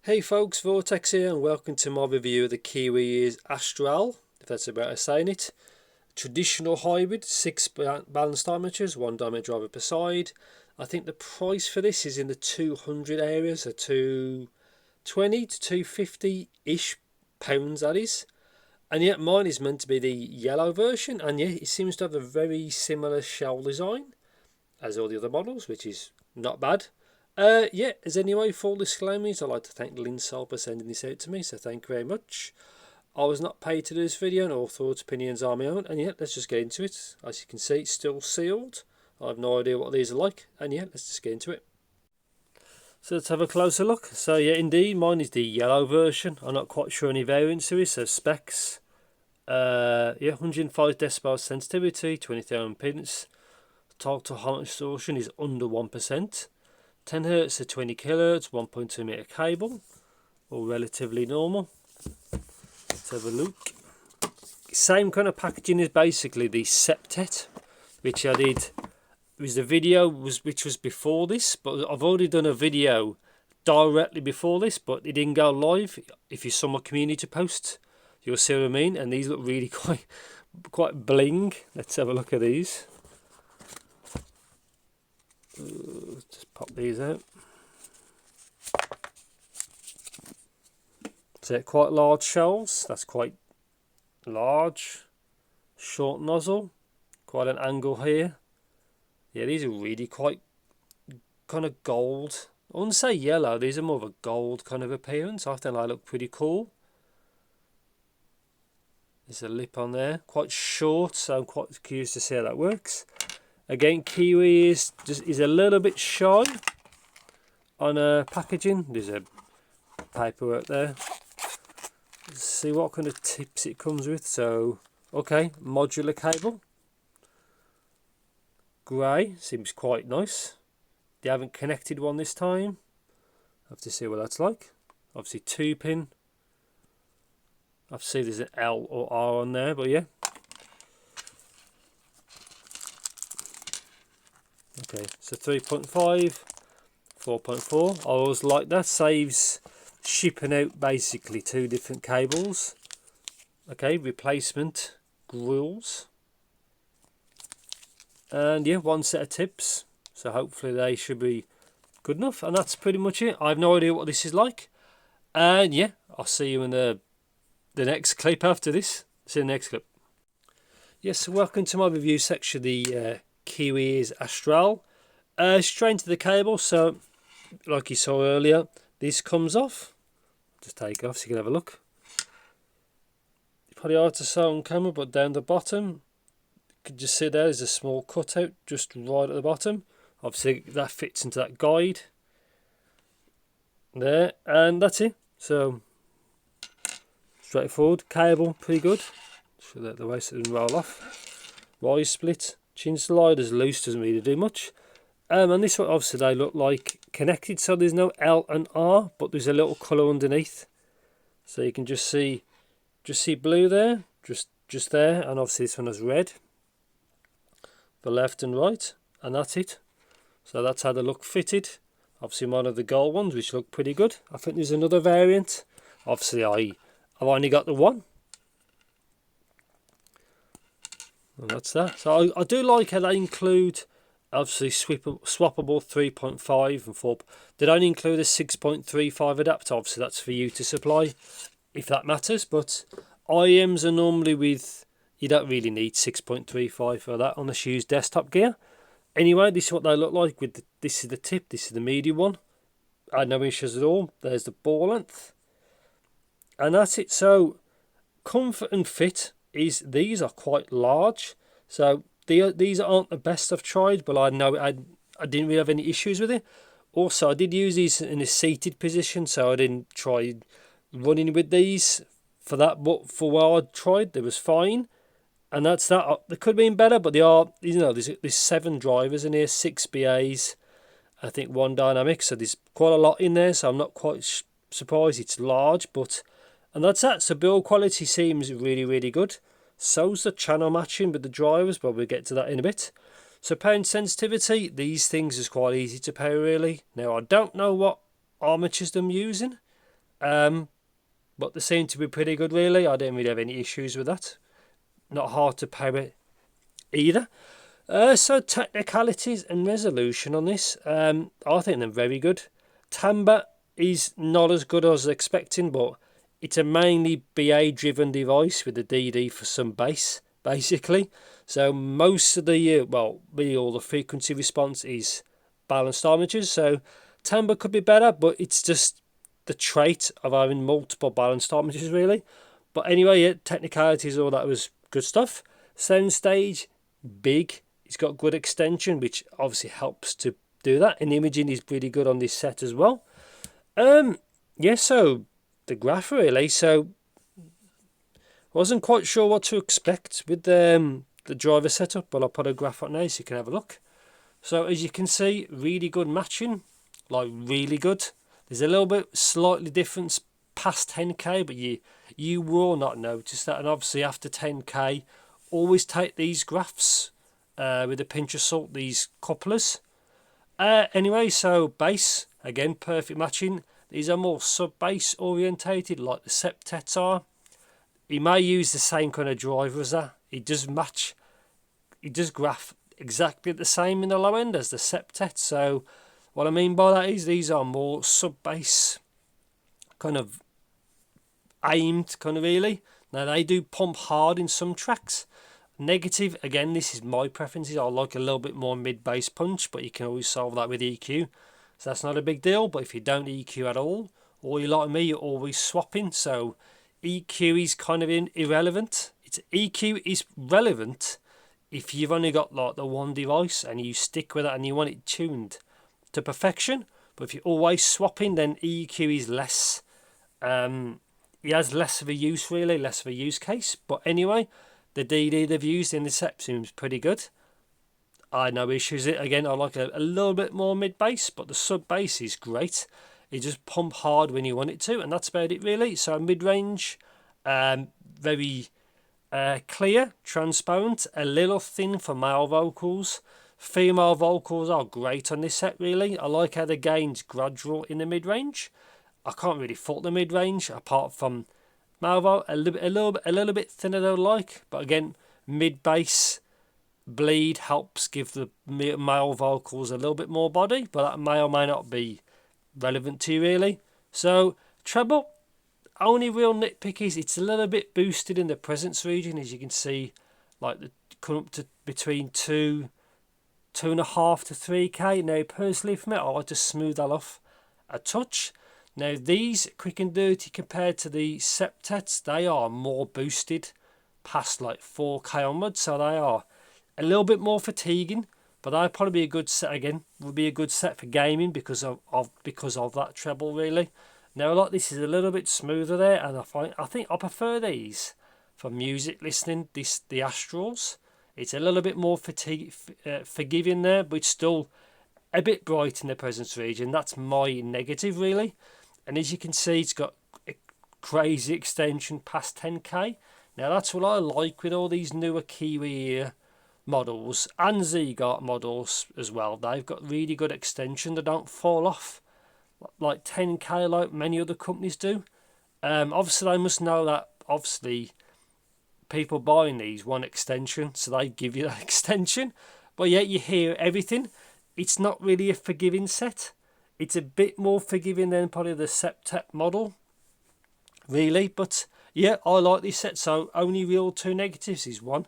Hey folks, Vortex here and welcome to my review of the Kiwi Ears Astral, if that's about how saying it. Traditional hybrid, 6 balanced armatures, 1 diamond driver per side. I think the price for this is in the 200 area, so 220 to 250-ish pounds that is. And yet mine is meant to be the yellow version, and yet it seems to have a very similar shell design as all the other models, which is not bad. Yeah, as anyway, full disclaimers, I'd like to thank Linsol for sending this out to me, so thank you very much. I was not paid to do this video, and all thoughts, opinions are my own, and yeah, let's just get into it. As you can see, it's still sealed. I have no idea what these are like, and yeah, let's just get into it. So let's have a closer look. So yeah, indeed, mine is the yellow version. I'm not quite sure any variants to it, so specs. Yeah, 105 decibel sensitivity, 20,000 impedance. Total harmonic distortion is under 1%. 10 Hz to 20 kHz, 1.2 meter cable, all relatively normal. Let's have a look. Same kind of packaging as basically the septet, which I did. The video which was before this, but I've already done a video directly before this, but it didn't go live. If you saw my community post, you'll see what I mean. And these look really quite bling. Let's have a look at these. Just pop these out. So quite large shells, that's quite large. Short nozzle, quite an angle here. Yeah, these are really quite kind of gold. I wouldn't say yellow, these are more of a gold kind of appearance. I think they look pretty cool. There's a lip on there, quite short, so I'm quite curious to see how that works. Again, Kiwi is a little bit shy on packaging. There's a paperwork there. Let's see what kind of tips it comes with. So, okay, modular cable. Grey, seems quite nice. They haven't connected one this time. Have to see what that's like. Obviously 2-pin. I've seen there's an L or R on there, but yeah. Okay, so 3.5, 4.4. I always like that. Saves shipping out basically 2 different cables. Okay, replacement grills. And yeah, 1 set of tips. So hopefully they should be good enough. And that's pretty much it. I have no idea what this is like. And yeah, I'll see you in the next clip after this. See you in the next clip. Yes, so welcome to my review section of the Kiwi Ears Astral. Straight into the cable. So like you saw earlier, this comes off. Just take it off so you can have a look. It's probably hard to see on camera, but down the bottom you can just see there's a small cutout just right at the bottom. Obviously that fits into that guide there, and that's it. So straightforward. Cable pretty good. Show that the way so it doesn't roll off. Wire split. Chin sliders loose, doesn't really do much. And this one, obviously they look like connected, so there's no L and R, but there's a little colour underneath. So you can just see blue there, just there, and obviously this one has red for left and right, and that's it. So that's how they look fitted. Obviously one of the gold ones, which look pretty good. I think there's another variant. Obviously I've only got the one. And that's that. So I do like how they include obviously swappable 3.5 and 4. They don't include a 6.35 adapter. Obviously that's for you to supply if that matters, but IEMs are normally with, you don't really need 6.35 for that unless you use desktop gear. Anyway, this is what they look like with this is the tip, this is the medium one. I had no issues at all. There's the ball length. And that's it. So comfort and fit is these are quite large. So these aren't the best I've tried, but I know I didn't really have any issues with it. Also, I did use these in a seated position, so I didn't try running with these for that. But for what I tried, they was fine. And that's that. They could have been better, but they are, you know, there's 7 drivers in here, 6 BAs, I think 1 dynamic. So there's quite a lot in there. So I'm not quite surprised it's large, but. And that's that. So build quality seems really, really good. So's the channel matching with the drivers, but we'll get to that in a bit. So pound sensitivity, these things is quite easy to pay really. Now I don't know what armatures I'm using. But they seem to be pretty good really. I don't really have any issues with that. Not hard to power either. So technicalities and resolution on this, I think they're very good. Timbre is not as good as I was expecting, but it's a mainly BA driven device with a DD for some bass, basically. So most of the all the frequency response is balanced armatures. So Timbre could be better, but it's just the trait of having multiple balanced armatures really. But anyway, yeah, technicalities, all that was good stuff. Sound stage, big. It's got good extension, which obviously helps to do that. And the imaging is pretty good on this set as well. Yeah, so the graph really. So wasn't quite sure what to expect with the driver setup, but I'll put a graph on now so you can have a look. So as you can see, really good matching, like really good. There's a little bit slightly difference past 10k, but you will not notice that. And obviously after 10k, always take these graphs with a pinch of salt, these couplers. Anyway, so bass, again, perfect matching. These are more sub-bass orientated, like the septets are. He may use the same kind of driver as that. It does match, it does graph exactly the same in the low end as the septet. So what I mean by that is these are more sub-bass, kind of aimed, kind of really. Now they do pump hard in some tracks. Negative, again, this is my preferences. I like a little bit more mid-bass punch, but you can always solve that with EQ. So that's not a big deal. But if you don't EQ at all, or you like me, you're always swapping. So EQ is kind of irrelevant. EQ is relevant if you've only got like the one device and you stick with it and you want it tuned to perfection. But if you're always swapping, then EQ is less. It has less of a use really, less of a use case. But anyway, the DD they've used in the set seems pretty good. I had no issues with it. Again, I like a little bit more mid-bass, but the sub-bass is great. It just pump hard when you want it to, and that's about it really. So mid-range, very clear, transparent, a little thin for male vocals. Female vocals are great on this set really. I like how the gain's gradual in the mid-range. I can't really fault the mid-range apart from male a little bit thinner than I like, but again, mid-bass bleed helps give the male vocals a little bit more body, but that may or may not be relevant to you really. So treble, only real nitpick is it's a little bit boosted in the presence region, as you can see, like the come up to between 2.5 to 3k. Now personally for me, I like to smooth that off a touch. Now these quick and dirty compared to the septets, they are more boosted past like 4k onwards, so they are a little bit more fatiguing, but that'd probably be a good set again. Would be a good set for gaming because of that treble really. Now like this is a little bit smoother there, and I think I prefer these for music listening. The Astrals, it's a little bit more forgiving there, but it's still a bit bright in the presence region. That's my negative really. And as you can see, it's got a crazy extension past 10k. Now that's what I like with all these newer Kiwi Ear models and Z-Gart models as well. They've got really good extension. They don't fall off like 10k like many other companies do. Obviously they must know that obviously people buying these want extension, so they give you that extension, but yet you hear everything. It's not really a forgiving set. It's a bit more forgiving than probably the septet model really, but yeah, I like this set. So only real two negatives is one,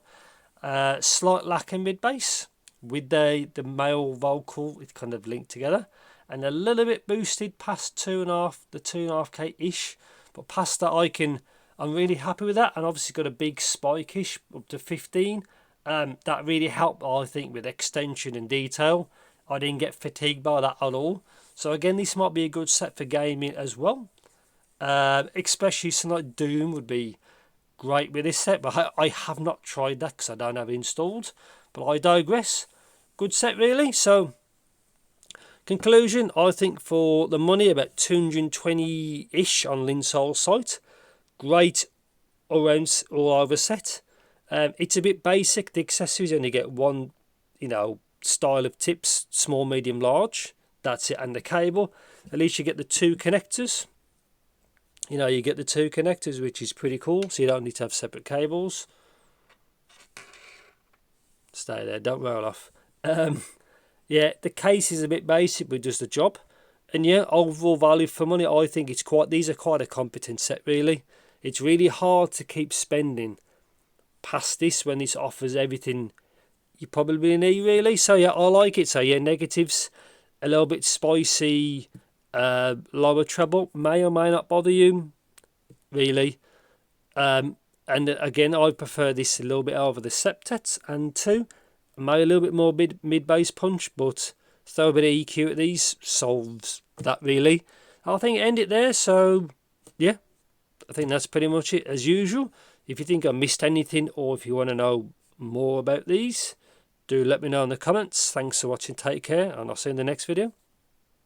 slight lack in mid-bass with the male vocal, it's kind of linked together, and a little bit boosted past 2.5k ish, but past that I'm really happy with that. And obviously got a big spike ish up to 15. That really helped, I think, with extension and detail. I didn't get fatigued by that at all. So again, this might be a good set for gaming as well. Especially something like Doom would be great with this set, but I have not tried that because I don't have it installed. But I digress. Good set really. So conclusion, I think for the money, about 220-ish on Linsol's site. Great all over set. It's a bit basic. The accessories only get one, style of tips, small, medium, large. That's it, and the cable. At least you get the two connectors. You know, you get the two connectors, which is pretty cool, so you don't need to have separate cables. Stay there, don't roll off. Yeah, the case is a bit basic, but does the job. And yeah, overall value for money, I think these are quite a competent set, really. It's really hard to keep spending past this when this offers everything you probably need, really. So yeah, I like it. So yeah, negatives, a little bit spicy, lower treble, may or may not bother you, really. And again, I prefer this a little bit over the septets and two. Maybe a little bit more mid bass punch, but throw a bit of EQ at these solves that, really. I think end it there. So yeah, I think that's pretty much it as usual. If you think I missed anything, or if you want to know more about these, do let me know in the comments. Thanks for watching, take care, and I'll see you in the next video.